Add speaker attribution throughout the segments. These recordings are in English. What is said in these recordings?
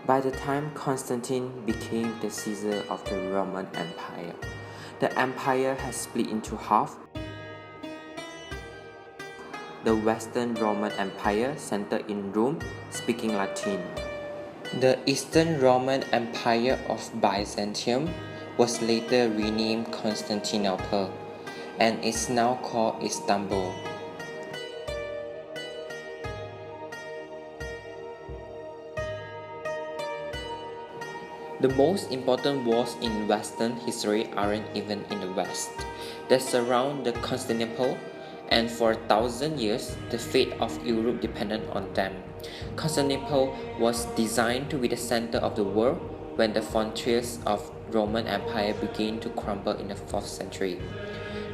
Speaker 1: By the time Constantine became the Caesar of the Roman Empire, the empire has split into half. The Western Roman Empire centered in Rome, speaking Latin. The Eastern Roman Empire of Byzantium was later renamed Constantinople and is now called Istanbul. The most important wars in Western history aren't even in the West. They surround the Constantinople, and for 1,000 years, the fate of Europe depended on them. Constantinople was designed to be the center of the world when the frontiers of Roman Empire began to crumble in the 4th century.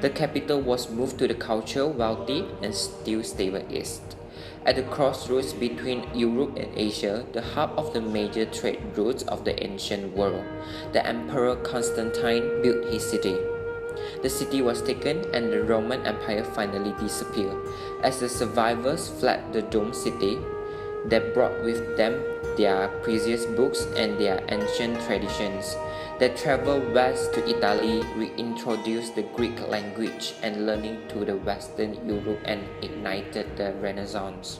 Speaker 1: The capital was moved to the cultural, wealthy, and still stable east. At the crossroads between Europe and Asia, the hub of the major trade routes of the ancient world, the Emperor Constantine built his city. The city was taken and the Roman Empire finally disappeared. As the survivors fled the domed city, they brought with them their precious books and their ancient traditions. They traveled west to Italy, reintroduced the Greek language and learning to the Western Europe and ignited the Renaissance.